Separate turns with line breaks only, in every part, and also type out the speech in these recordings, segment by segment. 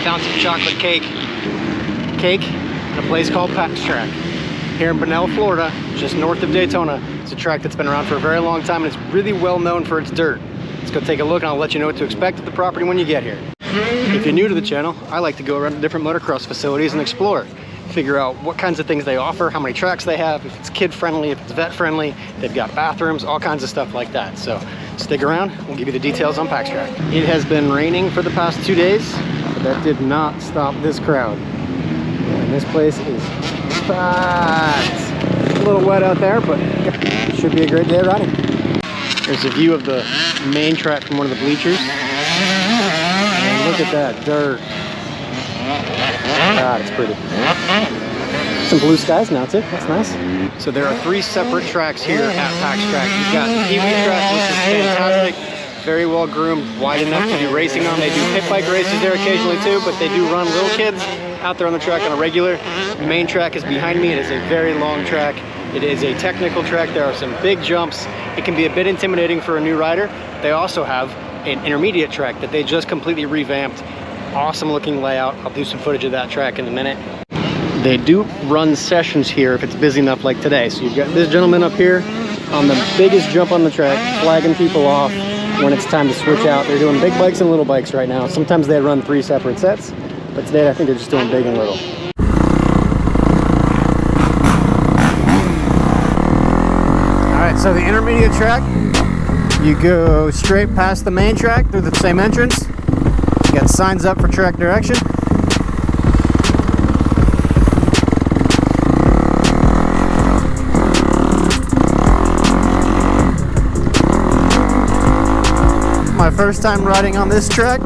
found some chocolate cake at a place called Pax Track here in Bunnell, Florida, just north of Daytona. It's a track that's been around for a very long time, and it's really well known for its dirt. Let's go take a look, and I'll let you know what to expect at the property when you get here. If you're new to the channel, I like to go around to different motocross facilities and explore. Figure out what kinds of things they offer, how many tracks they have, if it's kid friendly, if it's vet friendly, they've got bathrooms, all kinds of stuff like that. So stick around, we'll give you the details on Pax Track. It has been raining for the past 2 days, but that did not stop this crowd. And this place is packed. A little wet out there, but it should be a great day of riding. There's a view of the main track from one of the bleachers. And look at that dirt. God, it's pretty. Some blue skies now too, that's nice. So there are 3 separate tracks here at Pax Track. You've got the Pee Wee track, which is fantastic, very well groomed, wide enough to do racing on. They do pit bike races there occasionally too, but they do run little kids out there on the track on a regular. The main track is behind me. It is a very long track. It is a technical track. There are some big jumps. It can be a bit intimidating for a new rider. They also have an intermediate track that they just completely revamped. Awesome looking layout. I'll do some footage of that track in a minute. They do run sessions here if it's busy enough like today. So you've got this gentleman up here on the biggest jump on the track, flagging people off when it's time to switch out. They're doing big bikes and little bikes right now. Sometimes they run 3 separate sets, but today I think they're just doing big and little. All right, so the intermediate track, you go straight past the main track through the same entrance. You got signs up for track direction. My first time riding on this track.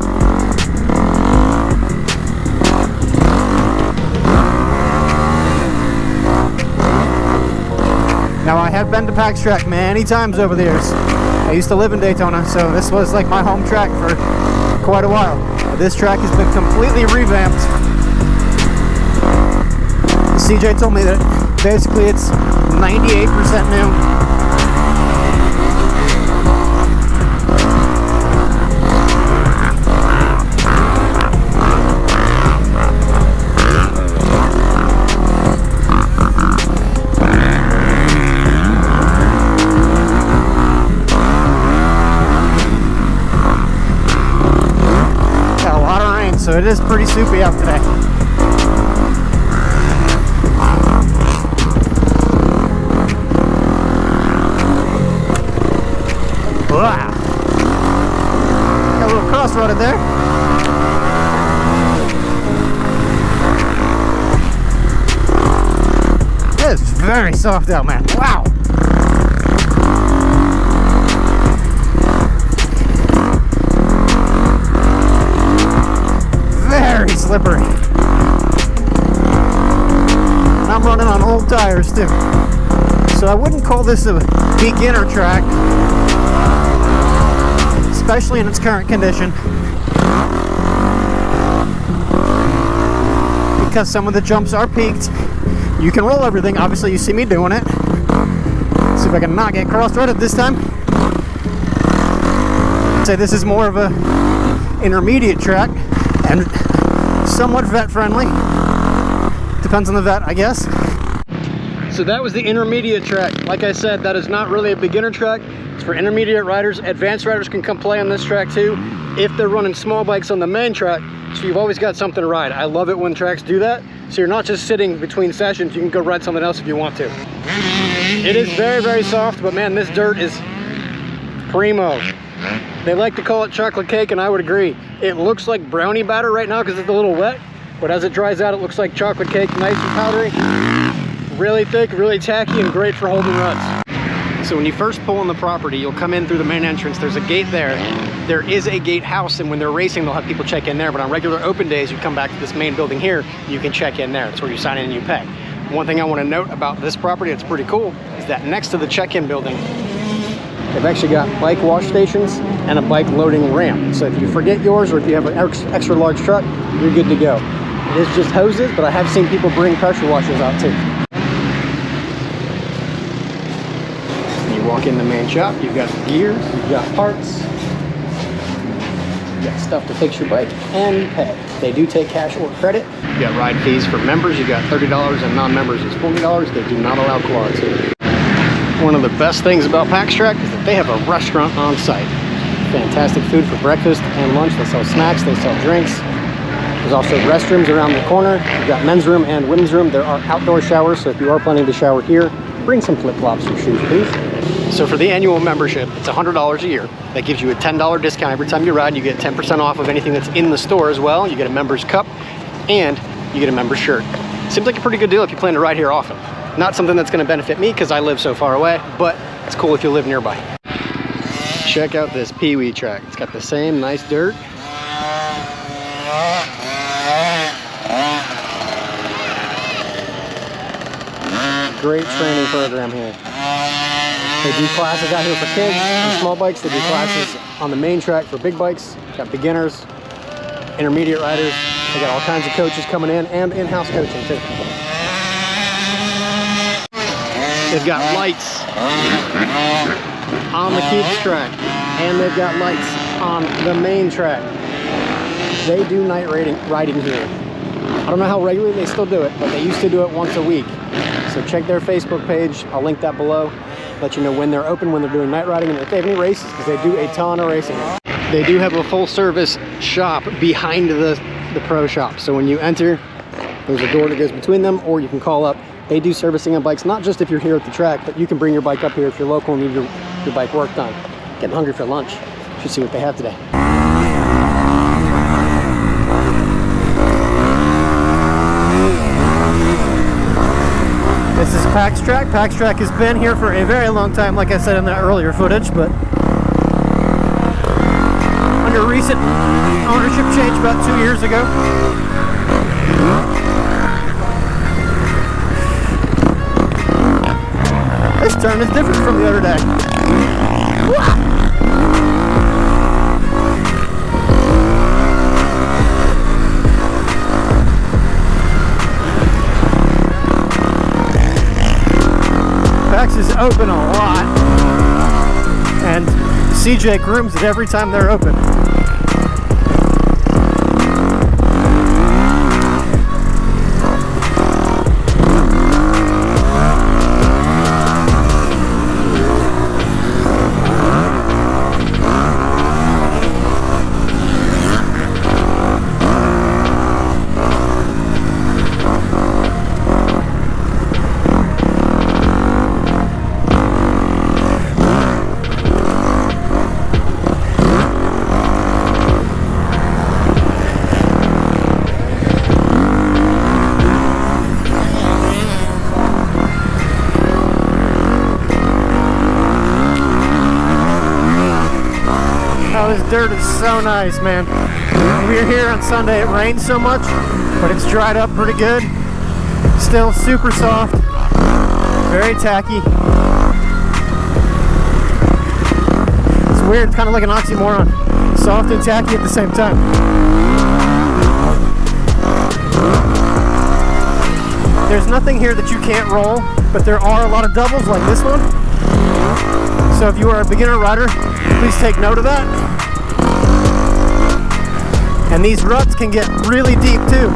Now I have been to Pax Track many times over the years. I used to live in Daytona, so this was like my home track for quite a while. This track has been completely revamped. CJ told me that basically it's 98% new. So it is pretty soupy out today. Wow. Got a little cross-roaded there. It is very soft out, man. Wow. Very slippery. And I'm running on old tires too. So I wouldn't call this a beginner track, especially in its current condition, because some of the jumps are peaked. You can roll everything. Obviously you see me doing it. Let's see if I can not get cross-threaded this time. I'd say this is more of a intermediate track and somewhat vet friendly. Depends on the vet, I guess. So that was the intermediate track. Like I said, that is not really a beginner track. It's for intermediate riders. Advanced riders can come play on this track too if they're running small bikes on the main track. So you've always got something to ride. I love it when tracks do that. So you're not just sitting between sessions. You can go ride something else if you want to. It is very, very soft, but man, this dirt is primo. They like to call it chocolate cake, and I would agree. It looks like brownie batter right now because it's a little wet, but as it dries out, it looks like chocolate cake, nice and powdery. Really thick, really tacky, and great for holding ruts. So when you first pull on the property, you'll come in through the main entrance. There's a gate there. There is a gatehouse, and when they're racing, they'll have people check in there, but on regular open days, you come back to this main building here, you can check in there. It's where you sign in and you pay. One thing I want to note about this property that's pretty cool is that next to the check-in building, they've actually got bike wash stations and a bike loading ramp. So if you forget yours or if you have an extra large truck, you're good to go. It is just hoses, but I have seen people bring pressure washers out too. You walk in the main shop, you've got gear, you've got parts. You got stuff to fix your bike, and you pay. They do take cash or credit. You got ride fees for members. You got $30, and non-members is $40. They do not allow quads here. One of the best things about Pax Track is that they have a restaurant on site. Fantastic food for breakfast and lunch. They sell snacks, they sell drinks. There's also restrooms around the corner. You've got men's room and women's room. There are outdoor showers, so if you are planning to shower here, bring some flip-flops or shoes, please. So for the annual membership, it's $100 a year. That gives you a $10 discount every time you ride. You get 10% off of anything that's in the store as well. You get a member's cup, and you get a member's shirt. Seems like a pretty good deal if you plan to ride here often. Not something that's gonna benefit me because I live so far away, but it's cool if you live nearby. Check out this Pee-wee track. It's got the same nice dirt. Great training program here. They do classes out here for kids and small bikes. They do classes on the main track for big bikes. Got beginners, intermediate riders. They got all kinds of coaches coming in and in-house coaching too. They've got lights on the Cubes track, and they've got lights on the main track. They do night riding here. I don't know how regularly they still do it, but they used to do it once a week. So check their Facebook page. I'll link that below. Let you know when they're open, when they're doing night riding, and if they have any races, because they do a ton of racing. They do have a full service shop behind the pro shop. So when you enter, there's a door that goes between them, or you can call up. They do servicing on bikes, not just if you're here at the track, but you can bring your bike up here if you're local and need your bike worked on. Getting hungry for lunch. Should see what they have today. This is Pax Track. Pax Track has been here for a very long time, like I said in the earlier footage, but under recent ownership change about 2 years ago. This turn is different from the other day. Pax is open a lot, and CJ grooms it every time they're open. This dirt is so nice, man. We were here on Sunday. It rained so much, but it's dried up pretty good. Still super soft, very tacky. It's weird, it's kind of like an oxymoron. Soft and tacky at the same time. There's nothing here that you can't roll, but there are a lot of doubles like this one. So if you are a beginner rider, please take note of that. And these ruts can get really deep too.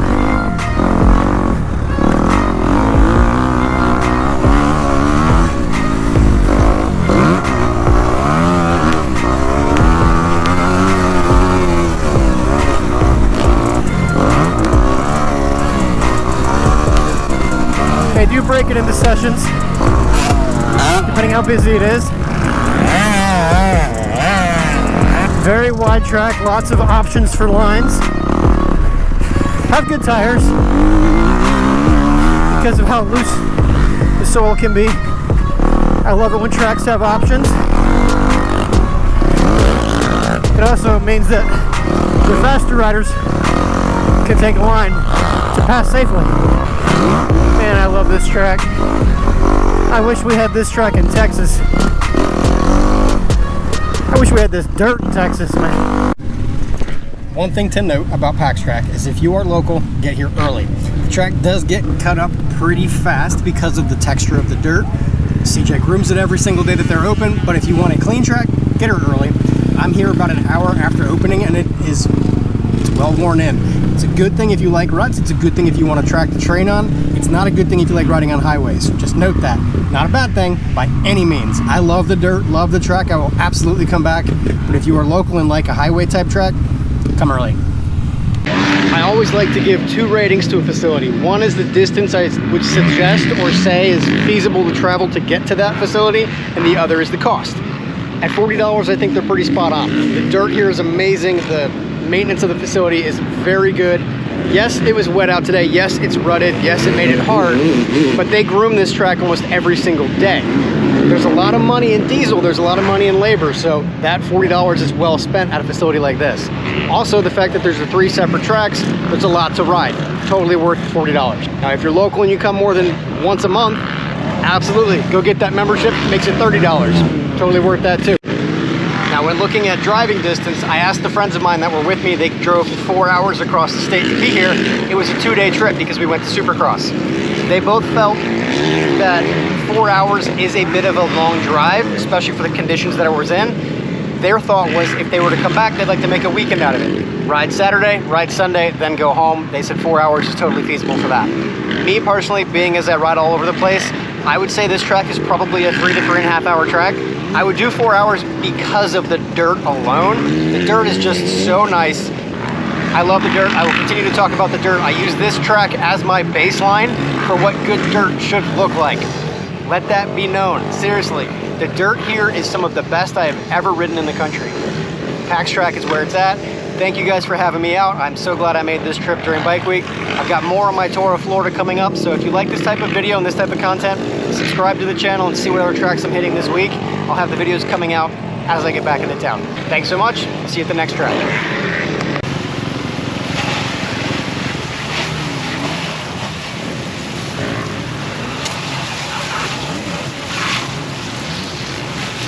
They do break it into sessions, depending how busy it is. Very wide track, lots of options for lines. Have good tires because of how loose the soil can be. I love it when tracks have options. It also means that the faster riders can take a line to pass safely. Man, I love this track. I wish we had this track in Texas. I wish we had this dirt in Texas, man. One thing to note about Pax Track is if you are local, get here early. The track does get cut up pretty fast because of the texture of the dirt. CJ grooms it every single day that they're open, but if you want a clean track, get here early. I'm here about an hour after opening, and it's well worn in. It's a good thing if you like ruts. It's a good thing if you want to track the train on. It's not a good thing if you like riding on highways. Just note that. Not a bad thing by any means. I love the dirt, love the track. I will absolutely come back. But if you are local and like a highway type track, come early. I always like to give 2 ratings to a facility. One is the distance I would suggest or say is feasible to travel to get to that facility, and the other is the cost. At $40, I think they're pretty spot on. The dirt here is amazing. The maintenance of the facility is very good. Yes, it was wet out today. Yes, it's rutted. Yes, it made it hard, but they groom this track almost every single day. There's a lot of money in diesel, there's a lot of money in labor, so that $40 is well spent at a facility like this. Also, the fact that there's the 3 separate tracks, there's a lot to ride. Totally worth $40. Now, if you're local and you come more than once a month, absolutely, go get that membership, makes it $30. Totally worth that too. Now, when looking at driving distance, I asked the friends of mine that were with me, they drove 4 hours across the state to be here. It was a 2-day trip because we went to Supercross. They both felt that 4 hours is a bit of a long drive, especially for the conditions that it was in. Their thought was if they were to come back, they'd like to make a weekend out of it. Ride Saturday, ride Sunday, then go home. They said 4 hours is totally feasible for that. Me personally, being as I ride all over the place, I would say this track is probably a 3 to 3.5 hour track. I would do 4 hours because of the dirt alone. The dirt is just so nice. I love the dirt. I will continue to talk about the dirt. I use this track as my baseline for what good dirt should look like. Let that be known. Seriously, the dirt here is some of the best I have ever ridden in the country. Pax Track is where it's at. Thank you guys for having me out. I'm so glad I made this trip during Bike Week. I've got more on my tour of Florida coming up, so if you like this type of video and this type of content, subscribe to the channel and see what other tracks I'm hitting this week. I'll have the videos coming out as I get back into town. Thanks so much. See you at the next track.